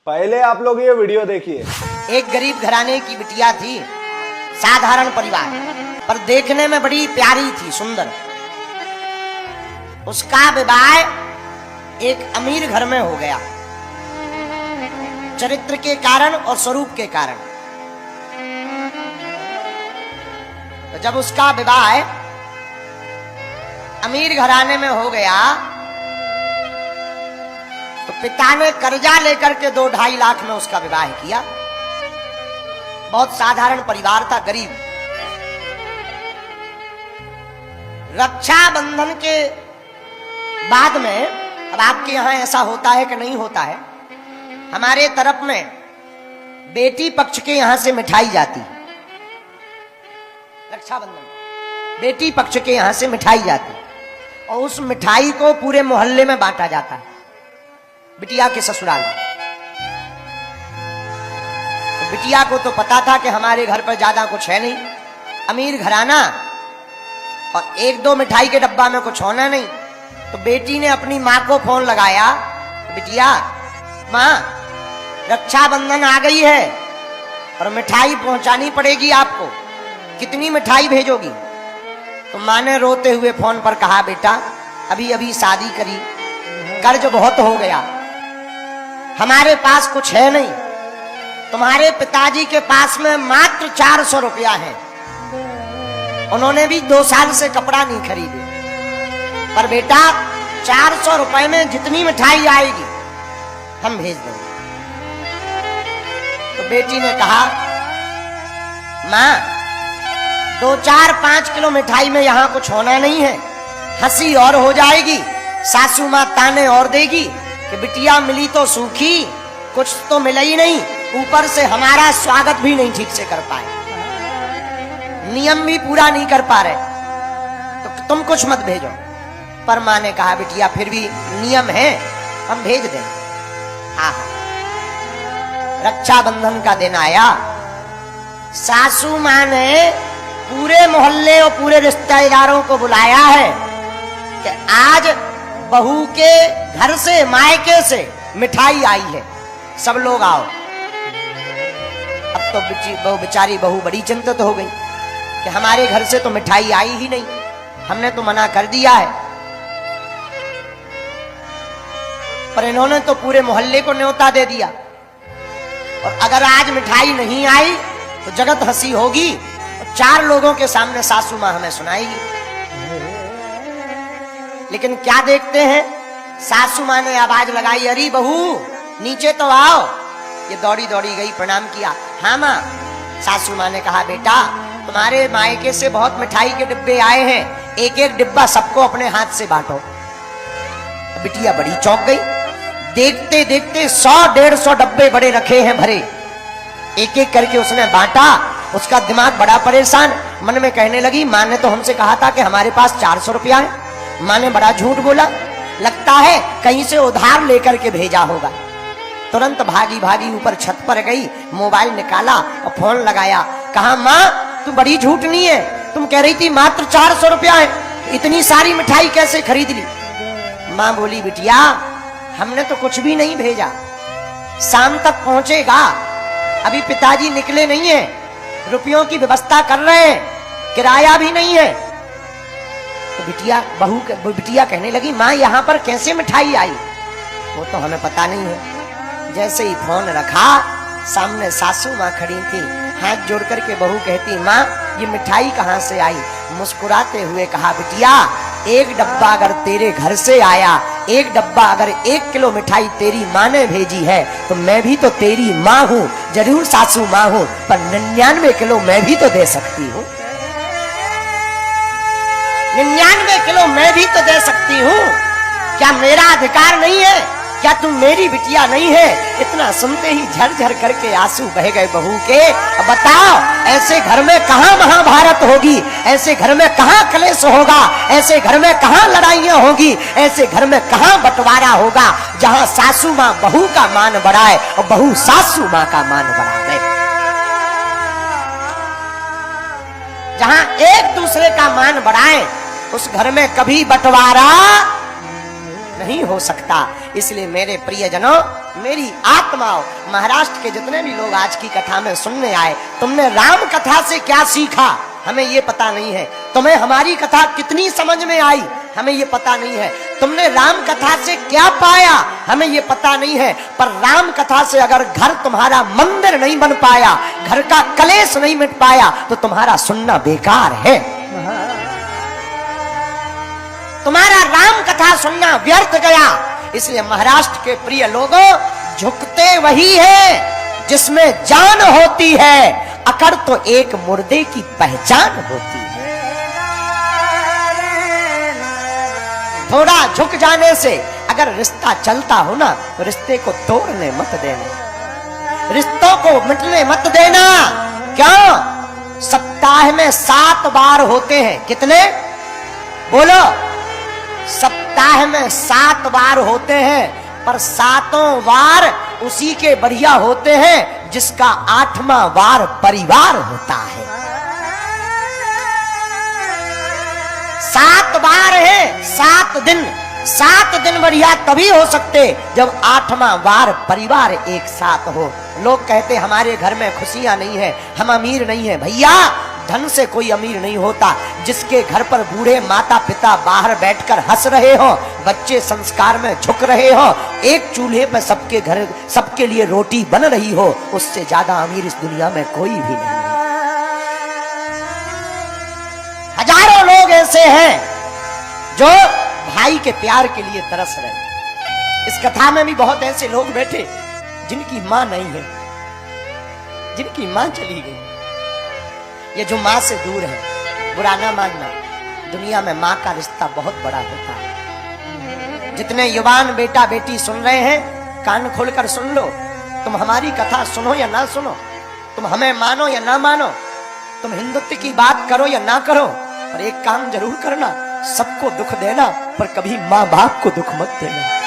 पहले आप लोग ये वीडियो देखिए। एक गरीब घराने की बिटिया थी, साधारण परिवार, पर देखने में बड़ी प्यारी थी, सुंदर। उसका विवाह एक अमीर घर में हो गया, चरित्र के कारण और स्वरूप के कारण। तो जब उसका विवाह अमीर घराने में हो गया तो पिता ने कर्जा लेकर के 2-2.5 लाख में उसका विवाह किया। बहुत साधारण परिवार था, गरीब। रक्षाबंधन के बाद में, अब आपके यहां ऐसा होता है कि नहीं होता है, हमारे तरफ में बेटी पक्ष के यहां से मिठाई जाती है। रक्षाबंधन बेटी पक्ष के यहां से मिठाई जाती है और उस मिठाई को पूरे मोहल्ले में बांटा जाता है, बिटिया के ससुराल में। तो बिटिया को तो पता था कि हमारे घर पर ज्यादा कुछ है नहीं, अमीर घराना, और 1-2 मिठाई के डब्बा में कुछ होना नहीं। तो बेटी ने अपनी माँ को फोन लगाया, बिटिया, माँ, रक्षाबंधन आ गई है और मिठाई पहुंचानी पड़ेगी आपको, कितनी मिठाई भेजोगी? तो माँ ने रोते हुए फोन पर कहा, बेटा, अभी अभी शादी करी, कर्ज बहुत हो गया, हमारे पास कुछ है नहीं, तुम्हारे पिताजी के पास में मात्र 400 रुपया है, उन्होंने भी 2 साल से कपड़ा नहीं खरीदे, पर बेटा 400 रुपए में जितनी मिठाई आएगी हम भेज देंगे। तो बेटी ने कहा, माँ, 2, 4, 5 किलो मिठाई में यहां कुछ होना नहीं है, हंसी और हो जाएगी, सासू माँ ताने और देगी कि बिटिया मिली तो सूखी, कुछ तो मिला ही नहीं, ऊपर से हमारा स्वागत भी नहीं ठीक से कर पाए, नियम भी पूरा नहीं कर पा रहे, तो तुम कुछ मत भेजो। पर माँ ने कहा, बिटिया, फिर भी नियम है, हम भेज देंगे। रक्षाबंधन का दिन आया, सासू माँ ने पूरे मोहल्ले और पूरे रिश्तेदारों को बुलाया है कि आज बहू के घर से, मायके से मिठाई आई है, सब लोग आओ। अब तो बेचारी बहू बड़ी चिंतित हो गई कि हमारे घर से तो मिठाई आई ही नहीं, हमने तो मना कर दिया है। पर इन्होंने तो पूरे मोहल्ले को न्योता दे दिया, और अगर आज मिठाई नहीं आई तो जगत हंसी होगी, और 4 लोगों के सामने सासू माँ हमें सुनाएगी। लेकिन क्या देखते हैं, सासू माँ ने आवाज लगाई, अरे बहू, नीचे तो आओ। ये दौड़ी दौड़ी गई, प्रणाम किया। हाँ माँ। सासू माँ ने कहा, बेटा, तुम्हारे मायके से बहुत मिठाई के डिब्बे आए हैं, 1-1 डिब्बा सबको अपने हाथ से बांटो। बिटिया बड़ी चौंक गई, देखते देखते 100-150 डब्बे बड़े रखे हैं भरे, 1-1 करके उसने बांटा। उसका दिमाग बड़ा परेशान, मन में कहने लगी, माँ ने तो हमसे कहा था कि हमारे पास 400 रुपया है, माँ ने बड़ा झूठ बोला, लगता है कहीं से उधार लेकर के भेजा होगा। तुरंत भागी भागी ऊपर छत पर गई, मोबाइल निकाला और फोन लगाया, कहा, माँ, तू बड़ी झूठनी है, तुम कह रही थी मात्र 400 रुपया है, इतनी सारी मिठाई कैसे खरीद ली? माँ बोली, बिटिया, हमने तो कुछ भी नहीं भेजा, शाम तक पहुंचेगा, अभी पिताजी निकले नहीं है, रुपयों की व्यवस्था कर रहे हैं, किराया भी नहीं है। तो बिटिया कहने लगी, माँ, यहाँ पर कैसे मिठाई आई? वो तो हमें पता नहीं है। जैसे ही फोन रखा, सामने सासू माँ खड़ी थी, हाथ जोड़ करके बहू कहती, माँ, ये मिठाई कहाँ से आई? मुस्कुराते हुए कहा, बिटिया, 1 डब्बा अगर तेरे घर से आया, 1 डब्बा अगर 1 किलो मिठाई तेरी माँ ने भेजी है, तो मैं भी तो तेरी माँ हूँ, जरूर सासू माँ हूँ, पर 99 किलो मैं भी तो दे सकती हूँ, 99 किलो मैं भी तो दे सकती हूँ, क्या मेरा अधिकार नहीं है? क्या तुम मेरी बिटिया नहीं है? इतना सुनते ही झरझर करके आंसू बह गए बहू के। अब बताओ, ऐसे घर में कहाँ महाभारत होगी, ऐसे घर में कहाँ क्लेश होगा, ऐसे घर में कहाँ लड़ाइयाँ होगी, ऐसे घर में कहाँ बंटवारा होगा, जहाँ सासू माँ बहू का मान बढ़ाए और बहू सासू माँ का मान बढ़ावे, जहाँ एक दूसरे का मान बढ़ाए, उस घर में कभी बंटवारा नहीं हो सकता। इसलिए मेरे प्रियजनों, मेरी आत्माओं, महाराष्ट्र के जितने भी लोग आज की कथा में सुनने आए, तुमने राम कथा से क्या सीखा हमें ये पता नहीं है। तुम्हें हमारी कथा कितनी समझ में आई हमें ये पता नहीं है। तुमने राम कथा से क्या पाया हमें ये पता नहीं है। पर राम कथा से अगर घर तुम्हारा मंदिर नहीं बन पाया, घर का कलेश नहीं मिट पाया, तो तुम्हारा सुनना बेकार है। तुम्हारा राम कथा सुनना व्यर्थ गया। इसलिए महाराष्ट्र के प्रिय लोगों, झुकते वही है जिसमें जान होती है, अकड़ तो एक मुर्दे की पहचान होती है। थोड़ा झुक जाने से अगर रिश्ता चलता हो ना, तो रिश्ते को तोड़ने मत देना, रिश्तों को मिटने मत देना। क्यों? सप्ताह में 7 बार होते हैं। कितने? बोलो। सप्ताह में 7 बार होते हैं, पर 7 बार उसी के बढ़िया होते हैं जिसका 8वां बार परिवार होता है। 7 बार है, 7 दिन। 7 दिन बढ़िया तभी हो सकते जब 8वां बार परिवार एक साथ हो। लोग कहते हमारे घर में खुशियां नहीं है, हम अमीर नहीं है। भैया, धन से कोई अमीर नहीं होता। जिसके घर पर बूढ़े माता पिता बाहर बैठकर हंस रहे हो, बच्चे संस्कार में झुक रहे हो, एक चूल्हे पर सबके घर सबके लिए रोटी बन रही हो, उससे ज्यादा अमीर इस दुनिया में कोई भी नहीं है। हजारों लोग ऐसे हैं जो भाई के प्यार के लिए तरस रहे। इस कथा में भी बहुत ऐसे लोग बैठे जिनकी मां नहीं है, जिनकी मां चली गई। ये जो मां से दूर है, बुरा ना मानना, दुनिया में मां का रिश्ता बहुत बड़ा होता है। जितने युवान बेटा बेटी सुन रहे हैं, कान खोलकर सुन लो। तुम हमारी कथा सुनो या ना सुनो, तुम हमें मानो या ना मानो, तुम हिंदुत्व की बात करो या ना करो, पर एक काम जरूर करना, सबको दुख देना पर कभी माँ बाप को दुख मत देना।